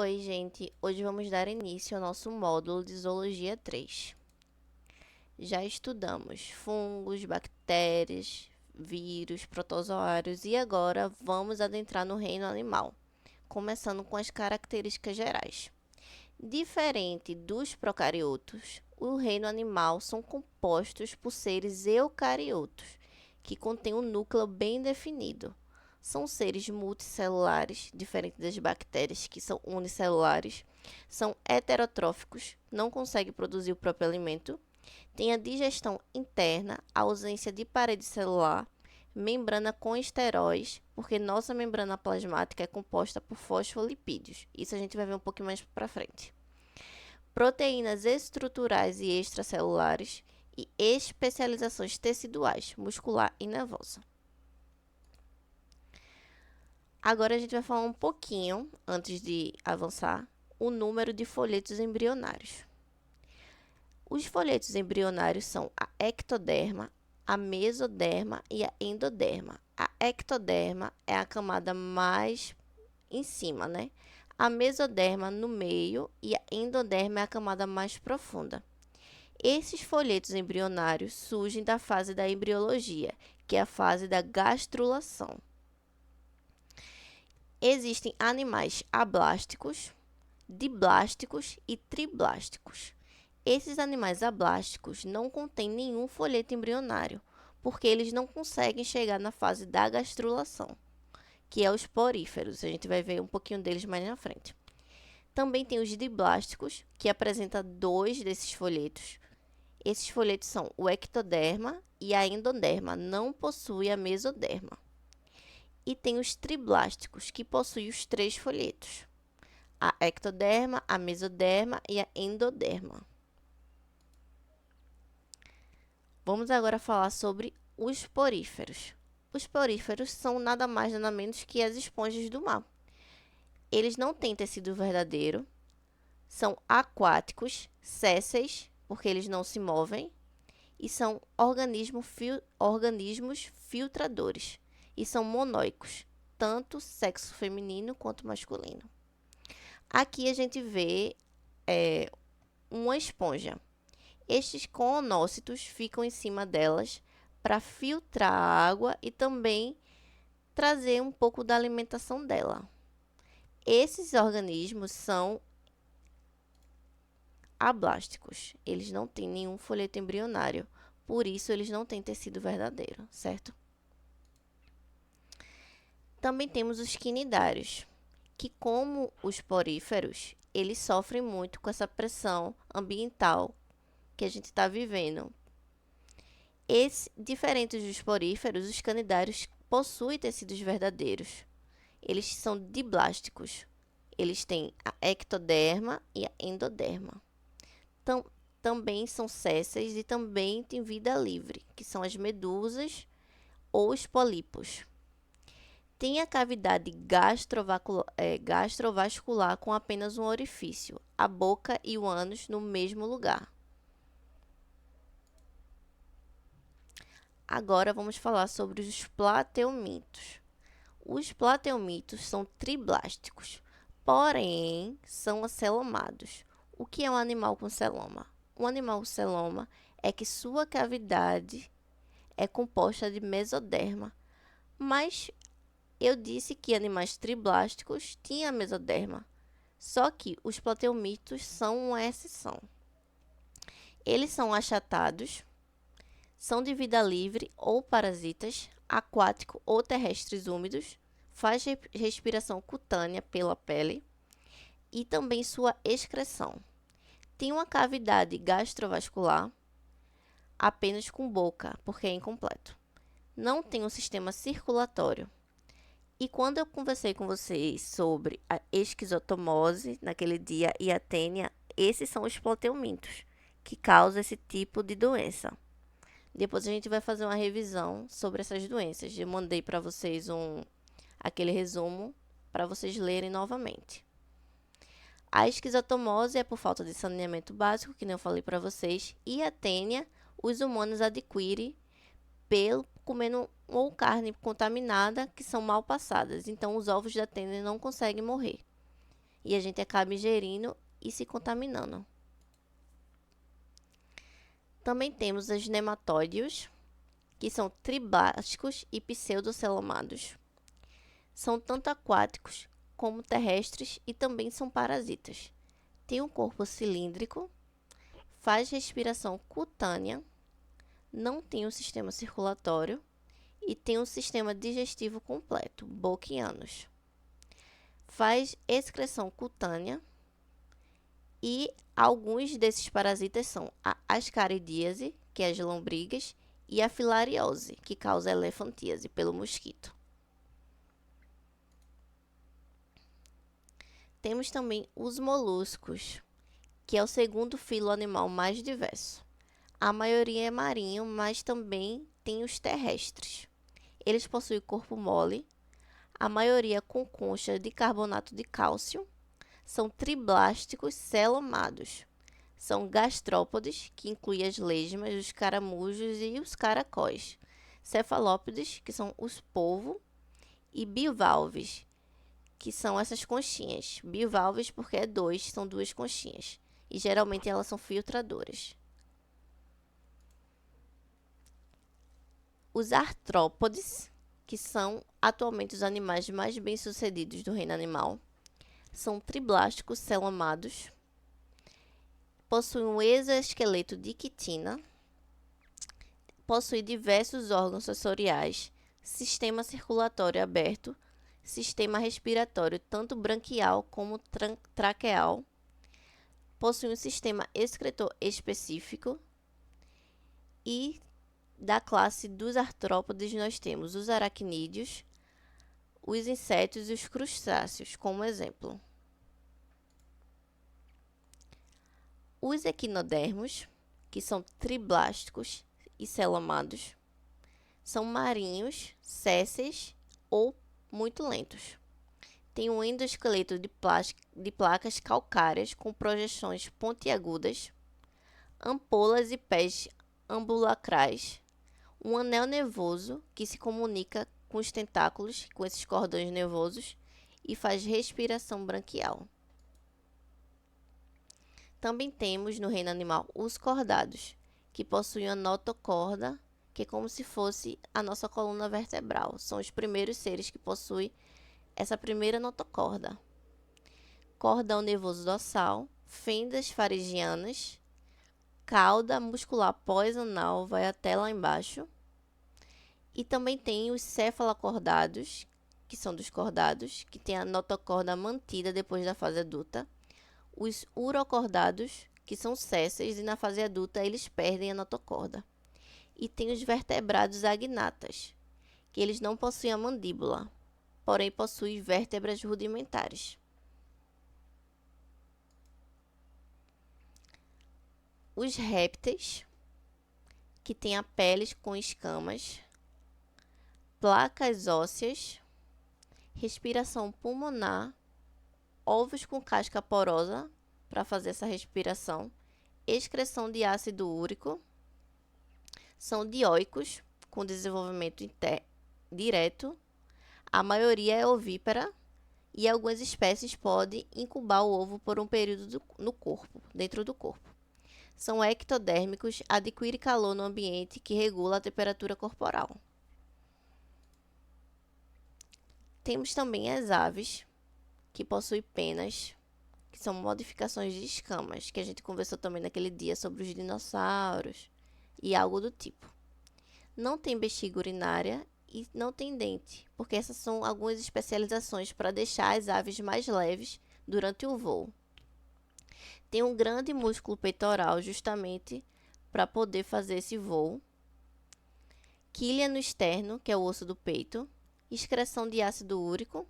Oi, gente! Hoje vamos dar início ao nosso módulo de Zoologia 3. Já estudamos fungos, bactérias, vírus, protozoários e agora vamos adentrar no reino animal, começando com as características gerais. Diferente dos procariotos, o reino animal são compostos por seres eucariotos, que contêm um núcleo bem definido. São seres multicelulares, diferente das bactérias, que são unicelulares. São heterotróficos, não conseguem produzir o próprio alimento. Têm a digestão interna, a ausência de parede celular, membrana com esteróis, porque nossa membrana plasmática é composta por fosfolipídios. Isso a gente vai ver um pouquinho mais para frente. Proteínas estruturais e extracelulares e especializações teciduais, muscular e nervosa. Agora a gente vai falar um pouquinho, antes de avançar, o número de folhetos embrionários. Os folhetos embrionários são a ectoderma, a mesoderma e a endoderma. A ectoderma é a camada mais em cima, né? A mesoderma no meio e a endoderma é a camada mais profunda. Esses folhetos embrionários surgem da fase da embriologia, que é a fase da gastrulação. Existem animais ablásticos, diblásticos e triblásticos. Esses animais ablásticos não contêm nenhum folheto embrionário, porque eles não conseguem chegar na fase da gastrulação, que é os poríferos. A gente vai ver um pouquinho deles mais na frente. Também tem os diblásticos, que apresentam 2 desses folhetos. Esses folhetos são o ectoderma e a endoderma, não possuem a mesoderma. E tem os triblásticos, que possuem os 3 folhetos: a ectoderma, a mesoderma e a endoderma. Vamos agora falar sobre os poríferos. Os poríferos são nada mais nada menos que as esponjas do mar. Eles não têm tecido verdadeiro, são aquáticos, sésseis, porque eles não se movem, e são organismos filtradores, e são monóicos, tanto sexo feminino quanto masculino. Aqui a gente vê uma esponja. Estes conócitos ficam em cima delas para filtrar a água e também trazer um pouco da alimentação dela. Esses organismos são ablásticos. Eles não têm nenhum folheto embrionário, por isso eles não têm tecido verdadeiro, certo? Também temos os quinidários, que como os poríferos, eles sofrem muito com essa pressão ambiental que a gente está vivendo. Diferentes dos poríferos, os canidários possuem tecidos verdadeiros. Eles são diblásticos. Eles têm a ectoderma e a endoderma. Também são sésseis e também têm vida livre, que são as medusas ou os pólipos. Tem a cavidade gastrovascular com apenas um orifício, a boca e o ânus no mesmo lugar. Agora vamos falar sobre os plateumintos. Os plateumintos são triblásticos, porém são acelomados. O que é um animal com celoma? Um animal com celoma é que sua cavidade é composta de mesoderma, mas eu disse que animais triblásticos tinham mesoderma, só que os plateumintos são uma exceção. Eles são achatados, são de vida livre ou parasitas, aquático ou terrestres úmidos, faz respiração cutânea pela pele e também sua excreção. Tem uma cavidade gastrovascular apenas com boca, porque é incompleto. Não tem um sistema circulatório. E quando eu conversei com vocês sobre a esquizotomose naquele dia e a tênia, esses são os plateumintos que causam esse tipo de doença. Depois a gente vai fazer uma revisão sobre essas doenças. Eu mandei para vocês aquele resumo para vocês lerem novamente. A esquizotomose é por falta de saneamento básico, que nem eu falei para vocês, e a tênia os humanos adquirem comendo ou carne contaminada que são mal passadas. Então, os ovos da tênia não conseguem morrer. e a gente acaba ingerindo e se contaminando. Também temos os nematóides, que são triblásticos e pseudocelomados. São tanto aquáticos como terrestres e também são parasitas. Tem um corpo cilíndrico, faz respiração cutânea, não tem um sistema circulatório e tem um sistema digestivo completo, boca e ânus. Faz excreção cutânea e alguns desses parasitas são a ascaridíase, que é as lombrigas, e a filariose, que causa elefantíase pelo mosquito. Temos também os moluscos, que é o segundo filo animal mais diverso. A maioria é marinho, mas também tem os terrestres. Eles possuem corpo mole, a maioria com concha de carbonato de cálcio, são triblásticos celomados. São gastrópodes, que incluem as lesmas, os caramujos e os caracóis. Cefalópodes, que são os polvos, e bivalves, que são essas conchinhas. Bivalves porque são duas conchinhas. E geralmente elas são filtradoras. Os artrópodes, que são atualmente os animais mais bem-sucedidos do reino animal, são triblásticos celomados, possuem um exoesqueleto de quitina, possuem diversos órgãos sensoriais, sistema circulatório aberto, sistema respiratório tanto branquial como traqueal, possuem um sistema excretor específico e da classe dos artrópodes nós temos os aracnídeos, os insetos e os crustáceos, como exemplo. Os equinodermos, que são triblásticos e celomados, são marinhos, sésseis ou muito lentos. Tem um endoesqueleto de placas calcárias com projeções pontiagudas, ampolas e pés ambulacrais, um anel nervoso que se comunica com os tentáculos, com esses cordões nervosos, e faz respiração branquial. Também temos no reino animal os cordados, que possuem a notocorda, que é como se fosse a nossa coluna vertebral. São os primeiros seres que possuem essa primeira notocorda. Cordão nervoso dorsal, fendas faringianas, cauda muscular pós-anal vai até lá embaixo. E também tem os cefalocordados, que são dos cordados, que tem a notocorda mantida depois da fase adulta. Os urocordados, que são sésseis e na fase adulta eles perdem a notocorda. E tem os vertebrados agnatas, que eles não possuem a mandíbula, porém possuem vértebras rudimentares. Os répteis, que têm a pele com escamas, placas ósseas, respiração pulmonar, ovos com casca porosa para fazer essa respiração, excreção de ácido úrico, são dioicos com desenvolvimento direto, a maioria é ovípara e algumas espécies podem incubar o ovo por um período dentro do corpo. São ectodérmicos, adquirem calor no ambiente que regula a temperatura corporal. Temos também as aves, que possuem penas, que são modificações de escamas, que a gente conversou também naquele dia sobre os dinossauros e algo do tipo. Não tem bexiga urinária e não tem dente, porque essas são algumas especializações para deixar as aves mais leves durante o voo. Tem um grande músculo peitoral justamente para poder fazer esse voo. Quilha no externo, que é o osso do peito, excreção de ácido úrico,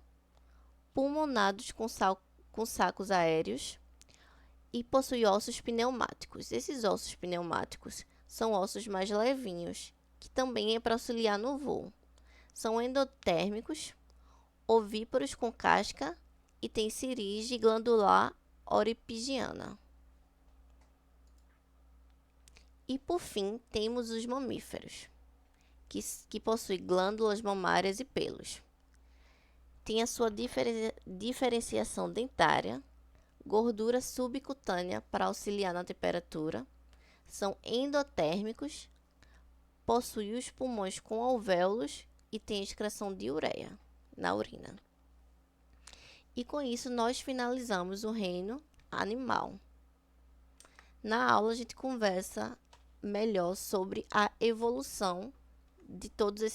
pulmonados com sacos aéreos e possui ossos pneumáticos. Esses ossos pneumáticos são ossos mais levinhos, que também é para auxiliar no voo. São endotérmicos, ovíparos com casca e tem cirígea glandular oripigiana. E por fim, temos os mamíferos, que possuem glândulas mamárias e pelos. Tem a sua diferenciação dentária, gordura subcutânea para auxiliar na temperatura, são endotérmicos, possuem os pulmões com alvéolos e têm excreção de ureia na urina. E com isso nós finalizamos o reino animal. Na aula a gente conversa melhor sobre a evolução de todos esses